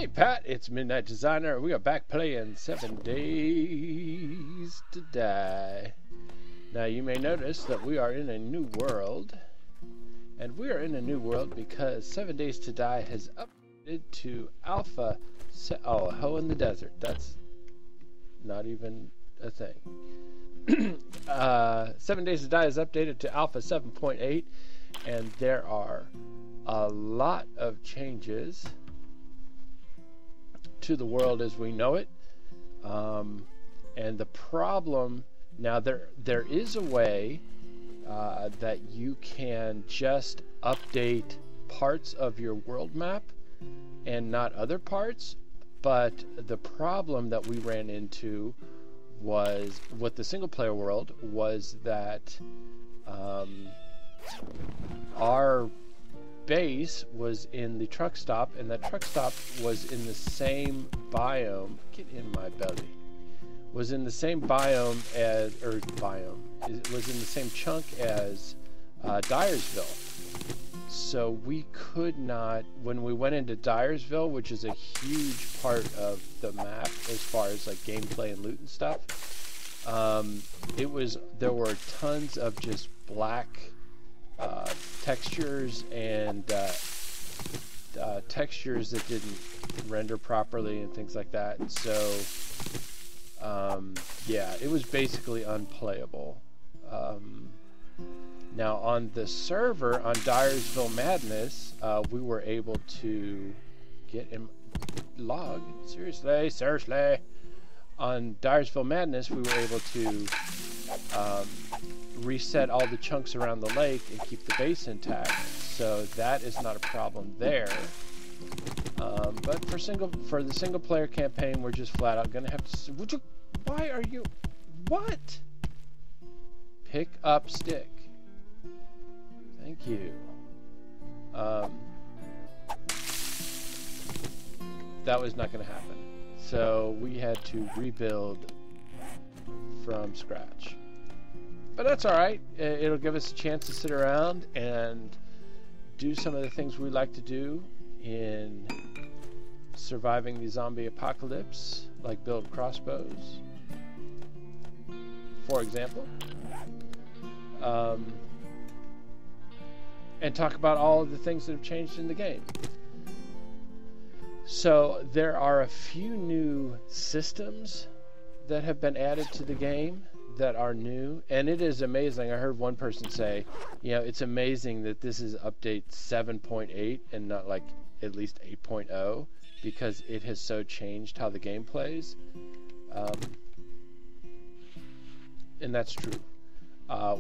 Hey Pat, it's Midnight Designer. We are back playing 7 Days to Die. Now you may notice that we are in a new world. And we are in a new world because 7 Days to Die has updated to Alpha. Oh, a hoe in the desert. That's not even a thing. 7 Days to Die is updated to Alpha 7.8. And there are a lot of changes to the world as we know it, and the problem now, there is a way that you can just update parts of your world map and not other parts, but the problem that we ran into was with the single player world was that our base was in the truck stop, and that truck stop was in the same biome. Get in my belly. Was in the same biome as, it was in the same chunk as Dyersville. So we could not, when we went into Dyersville, which is a huge part of the map as far as like gameplay and loot and stuff, there were tons of just black textures and textures that didn't render properly and things like that. And so yeah, it was basically unplayable. Now on the server on Dyersville Madness, we were able to get him log. Seriously. On Dyersville Madness, we were able to reset all the chunks around the lake and keep the base intact, so that is not a problem there. But for the single player campaign, we're just flat out gonna have to. Why are you? What? Pick up stick. Thank you. That was not gonna happen, so we had to rebuild from scratch. But that's alright. It'll give us a chance to sit around and do some of the things we like to do in surviving the zombie apocalypse, like build crossbows, for example. And talk about all of the things that have changed in the game. So there are a few new systems that have been added to the game that are new, and it is amazing. I heard one person say, you know, it's amazing that this is update 7.8 and not like at least 8.0, because it has so changed how the game plays. And that's true.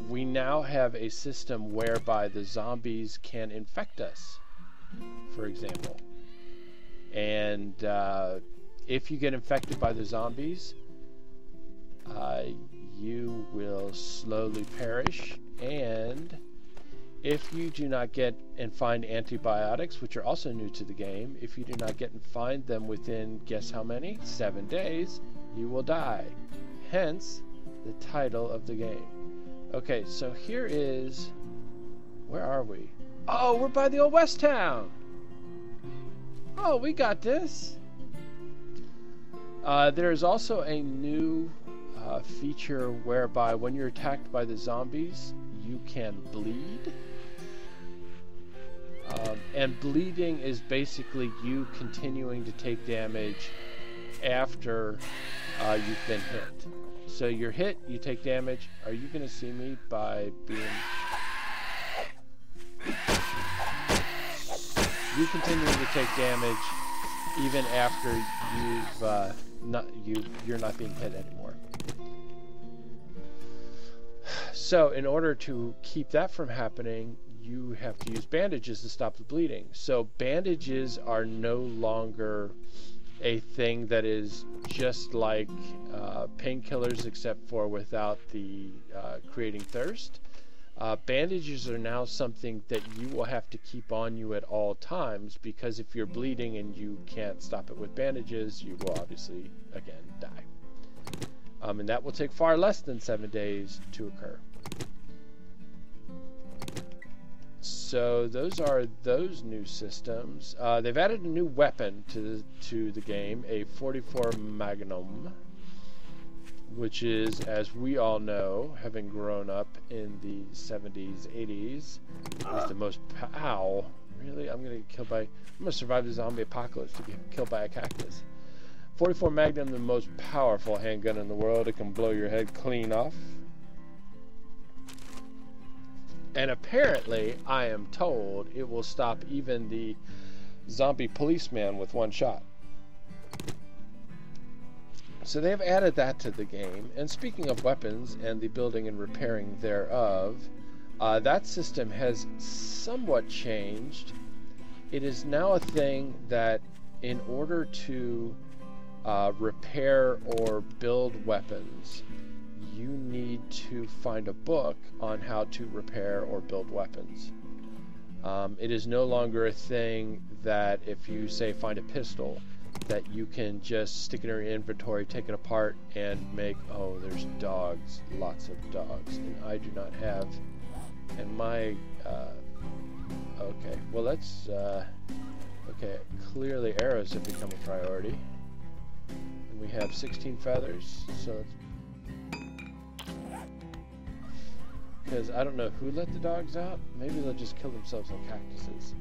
We now have a system whereby the zombies can infect us, for example. And if you get infected by the zombies, you will slowly perish, and if you do not get and find antibiotics, which are also new to the game, if you do not get and find them within, guess how many? 7 days, you will die. Hence, the title of the game. Okay, so here is, where are we? Oh, we're by the old West Town! Oh, we got this! There's also a new feature whereby when you're attacked by the zombies, you can bleed. And bleeding is basically you continuing to take damage after you've been hit. So you're hit, you take damage. Are you going to see me by being... You continue to take damage even after you're not being hit anymore. So in order to keep that from happening, you have to use bandages to stop the bleeding. So bandages are no longer a thing that is just like painkillers, except for without the creating thirst. Bandages are now something that you will have to keep on you at all times, because if you're bleeding and you can't stop it with bandages, you will obviously again die. And that will take far less than 7 days to occur. So those are those new systems. They've added a new weapon to the game, a 44 Magnum, which is, as we all know, having grown up in the 70s, 80s, is the most ow. Really? I'm gonna survive the zombie apocalypse to get killed by a cactus. 44 Magnum, the most powerful handgun in the world. It can blow your head clean off. And apparently, I am told, it will stop even the zombie policeman with one shot. So they've added that to the game. And speaking of weapons and the building and repairing thereof, that system has somewhat changed. It is now a thing that in order to repair or build weapons, you need to find a book on how to repair or build weapons. It is no longer a thing that if you say find a pistol, that you can just stick it in your inventory, take it apart, and make, oh, there's dogs, lots of dogs, and I do not have, and my, okay, well that's, okay, clearly arrows have become a priority, and we have 16 feathers, so let's, because I don't know who let the dogs out, maybe they'll just kill themselves on cactuses.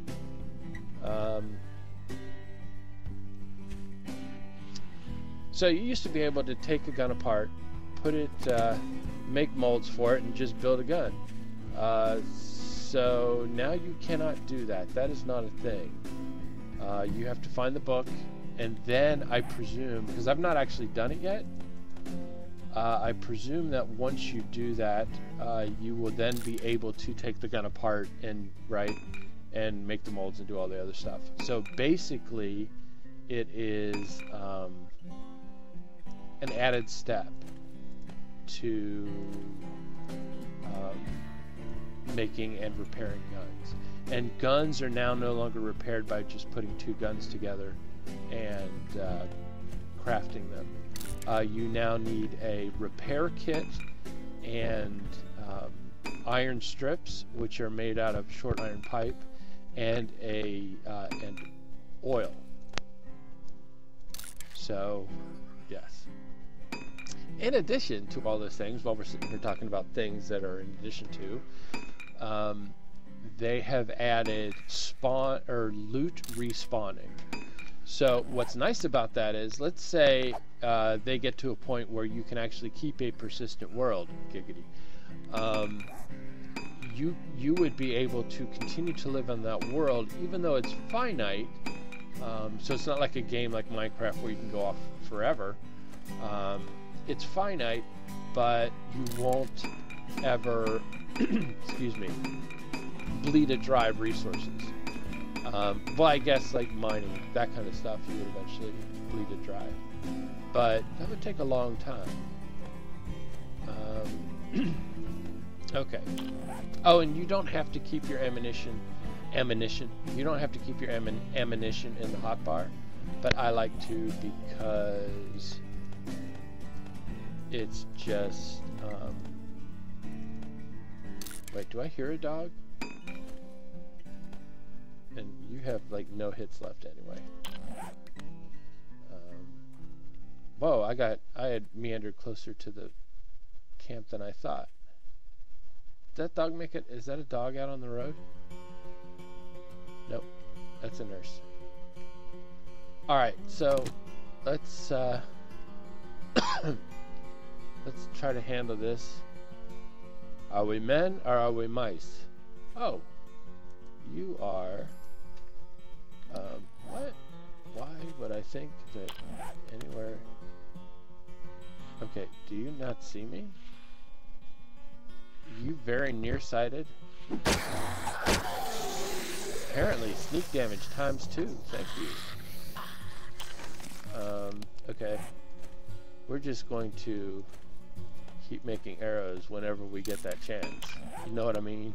So you used to be able to take a gun apart, put it, make molds for it, and just build a gun. So now you cannot do that. That is not a thing. You have to find the book, and then I presume, because I've not actually done it yet, I presume that once you do that, you will then be able to take the gun apart and and make the molds and do all the other stuff. So basically, it is an added step to making and repairing guns. And guns are now no longer repaired by just putting two guns together and crafting them. You now need a repair kit and iron strips, which are made out of short iron pipe, and and oil. So, yes. In addition to all those things, while we're sitting here talking about things that are in addition to, they have added spawn or loot respawning. So what's nice about that is, let's say they get to a point where you can actually keep a persistent world, giggity. You would be able to continue to live on that world, even though it's finite. So it's not like a game like Minecraft where you can go off forever. It's finite, but you won't ever, excuse me, bleed it dry of resources. Well, I guess like mining, that kind of stuff, you would eventually bleed it dry. But that would take a long time. Okay. Oh, and you don't have to keep your ammunition. You don't have to keep your ammunition in the hotbar, but I like to because it's just. Wait, do I hear a dog? And you have like no hits left anyway. Whoa, I had meandered closer to the camp than I thought. Did that dog make it? Is that a dog out on the road? Nope, that's a nurse. Alright, so let's let's try to handle this. Are we men or are we mice? Oh, you are. What? Why would I think that anywhere? Okay, do you not see me? You very nearsighted? Apparently, sneak damage times 2. Thank you. Okay. We're just going to keep making arrows whenever we get that chance. You know what I mean?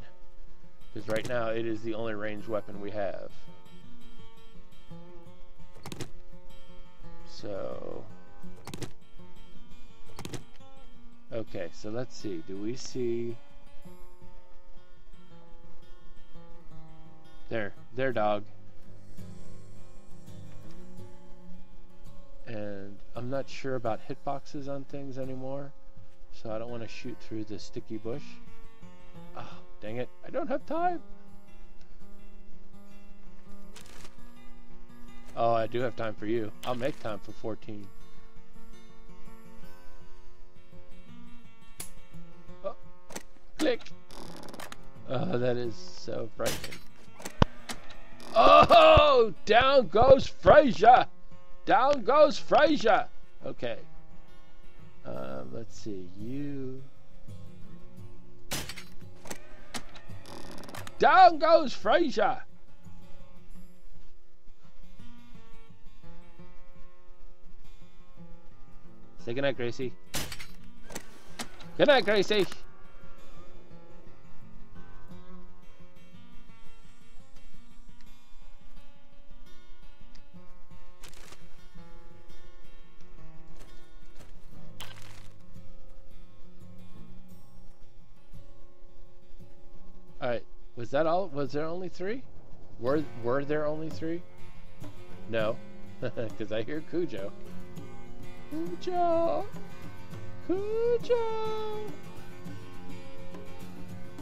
Because right now, it is the only ranged weapon we have. So... Okay, so let's see. Do we see... There, dog. And I'm not sure about hitboxes on things anymore, so I don't want to shoot through the sticky bush. Oh, dang it. I don't have time. Oh, I do have time for you. I'll make time for 14. Oh, click. Oh, that is so frightening. Oh, down goes Fraser. Down goes Fraser. Okay. Let's see. You. Down goes Fraser. Say goodnight, Gracie. Good night, Gracie. All right. Was that all? Was there only 3? Were there only 3? No, because I hear Cujo. Cujo! Cujo!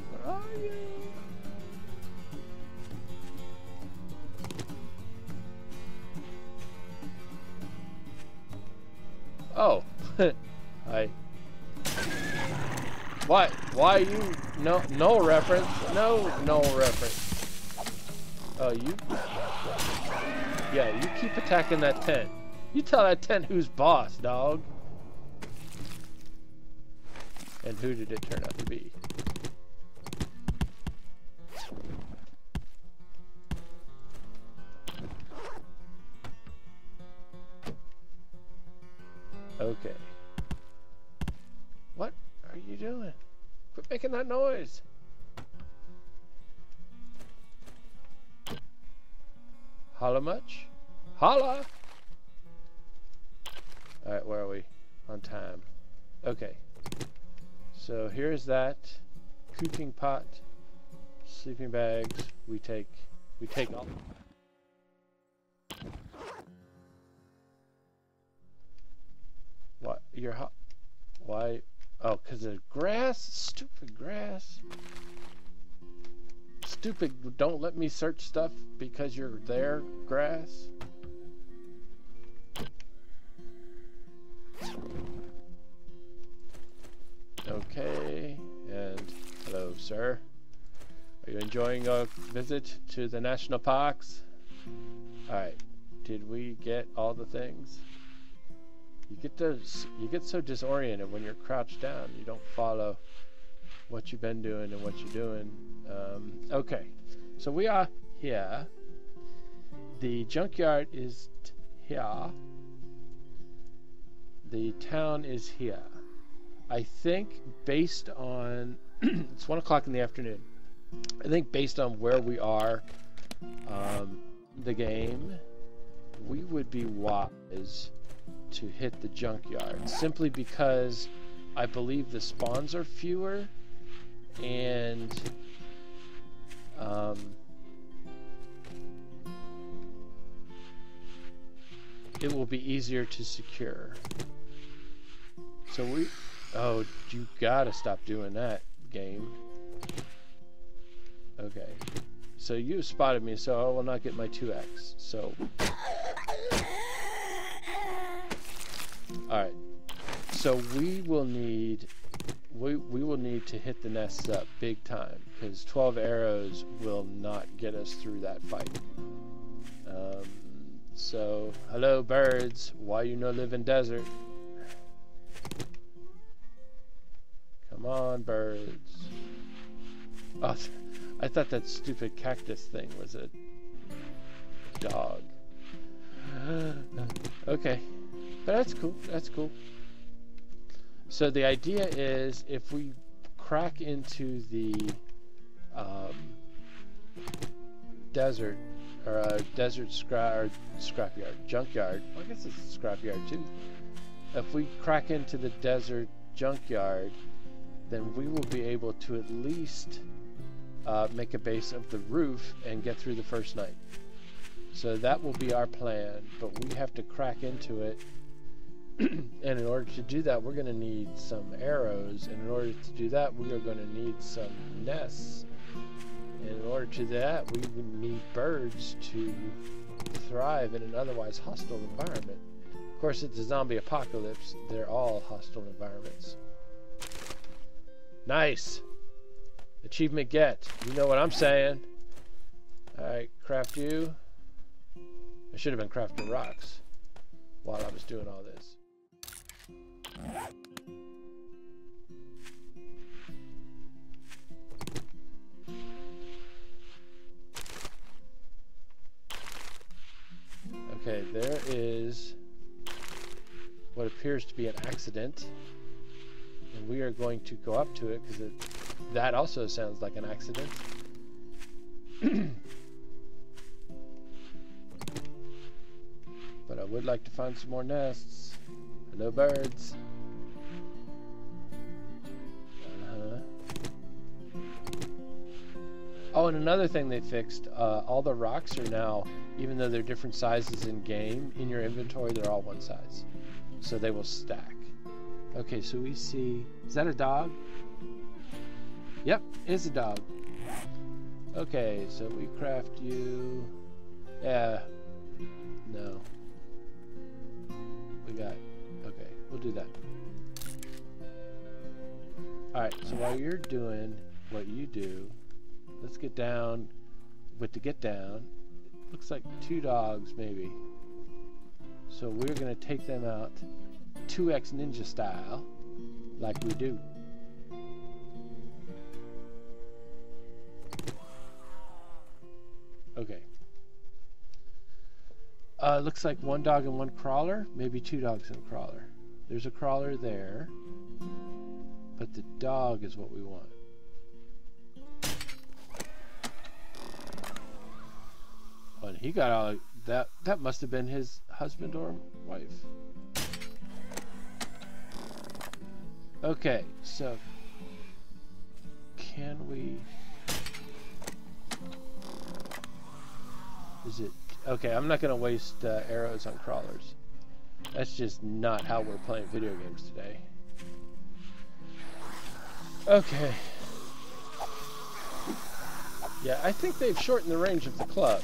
Where are you? Oh, hi. Why? Why you? No reference. No reference. Oh, you? Yeah, you keep attacking that tent. You tell that tent who's boss, dog. And who did it turn out to be? Okay. What are you doing? Quit making that noise. Holla much? Holla! Alright, where are we? On time. Okay. So here's that. Cooking pot. Sleeping bags. We take all. What? You're hot. Why? Oh, because of grass? Stupid grass. Stupid, don't let me search stuff because you're there, grass. Okay, and hello, sir. Are you enjoying a visit to the national parks? Alright, did we get all the things? You get so disoriented when you're crouched down. You don't follow what you've been doing and what you're doing. Okay, so we are here. The junkyard is here. The town is here. I think based on it's 1 o'clock in the afternoon. I think based on where we are, the game, we would be wise to hit the junkyard simply because I believe the spawns are fewer and it will be easier to secure. So oh, you gotta stop doing that, game. Okay, so you spotted me, so I will not get my 2x. So alright, so we will need to hit the nests up big time, because 12 arrows will not get us through that fight. So hello birds, why you no live in desert? Come on, birds. Oh, I thought that stupid cactus thing was a dog. Okay, but that's cool. That's cool. So the idea is, if we crack into the desert or scrapyard, junkyard. Well, I guess it's a scrapyard too. If we crack into the desert junkyard, then we will be able to at least make a base of the roof and get through the first night. So that will be our plan, but we have to crack into it. And in order to do that, we're going to need some arrows. And in order to do that, we are going to need some nests. And in order to do that, we would need birds to thrive in an otherwise hostile environment. Of course, it's a zombie apocalypse. They're all hostile environments. Nice! Achievement get. You know what I'm saying. Alright, craft you. I should have been crafting rocks while I was doing all this. Okay, there is what appears to be an accident. And we are going to go up to it because that also sounds like an accident. But I would like to find some more nests. Hello, birds. Oh, and another thing they fixed, all the rocks are now, even though they're different sizes in game, in your inventory they're all one size. So they will stack. Okay, so we see... Is that a dog? Yep, it's a dog. Okay, so we craft you... Yeah. No. We got... Okay, we'll do that. Alright, so while you're doing what you do, let's get down with the get down. Looks like 2 dogs, maybe. So we're going to take them out 2x ninja style, like we do. Okay. Looks like 1 dog and 1 crawler, maybe 2 dogs and a crawler. There's a crawler there, but the dog is what we want. Oh, and he got all that. That must have been his husband or wife. Okay, so can we... Is it... Okay, I'm not going to waste arrows on crawlers. That's just not how we're playing video games today. Okay. Yeah, I think they've shortened the range of the club.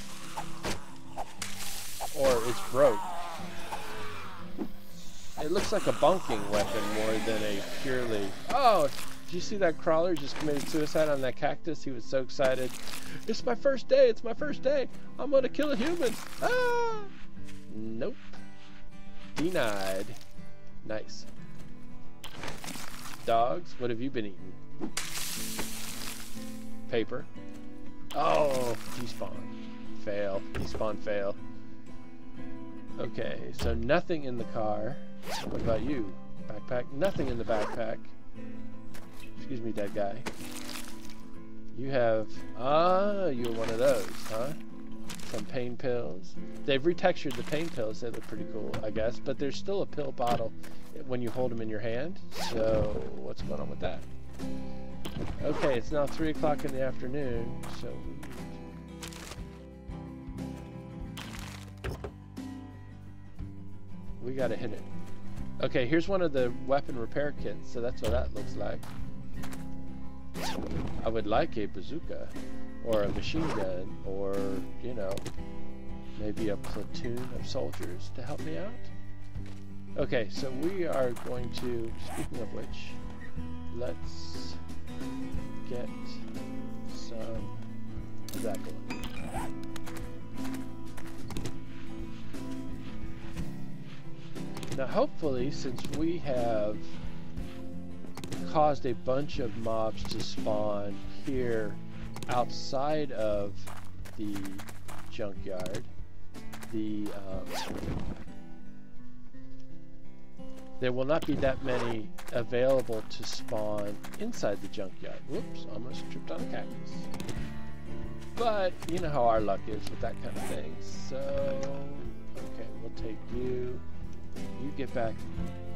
Or it's broke. It looks like a bunking weapon more than a purely... Oh, did you see that crawler just committed suicide on that cactus? He was so excited. It's my first day, it's my first day. I'm gonna kill a human. Ah! Nope. Denied. Nice. Dogs, what have you been eating? Paper. Oh, despawn. Fail. Despawn fail. Okay, so nothing in the car. What about you? Backpack? Nothing in the backpack. Excuse me, dead guy. You have... Ah, you're one of those, huh? Some pain pills. They've retextured the pain pills. They look pretty cool, I guess. But there's still a pill bottle when you hold them in your hand. So, what's going on with that? Okay, it's now 3 o'clock in the afternoon. So... we gotta hit it. Okay, here's one of the weapon repair kits, so that's what that looks like. I would like a bazooka, or a machine gun, or, you know, maybe a platoon of soldiers to help me out. Okay, so we are going to, speaking of which, let's get some of that going. Now hopefully, since we have caused a bunch of mobs to spawn here outside of the junkyard, there will not be that many available to spawn inside the junkyard. Whoops, almost tripped on a cactus. But you know how our luck is with that kind of thing. So, okay, we'll take you. You get back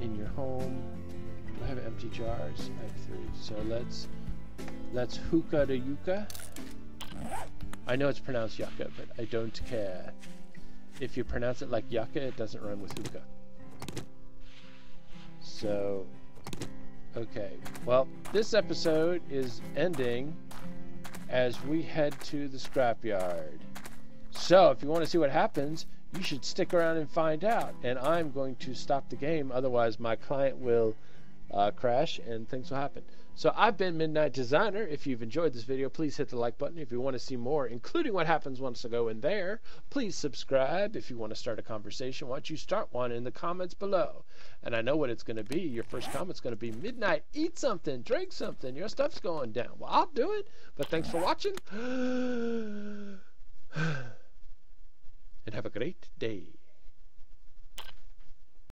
in your home. Do I have empty jars? I have 3. So let's That's hookah to yucca. I know it's pronounced yucca, but I don't care. If you pronounce it like yucca, it doesn't rhyme with hookah. So, okay. Well, this episode is ending as we head to the scrapyard. So, if you want to see what happens, you should stick around and find out. And I'm going to stop the game, otherwise my client will crash and things will happen. So I've been Midnight Designer. If you've enjoyed this video, please hit the like button. If you want to see more, including what happens once I go in there, please subscribe. If you want to start a conversation, why don't you start one in the comments below? And I know what it's going to be. Your first comment's going to be, Midnight, eat something, drink something, your stuff's going down. Well, I'll do it. But thanks for watching. And have a great day.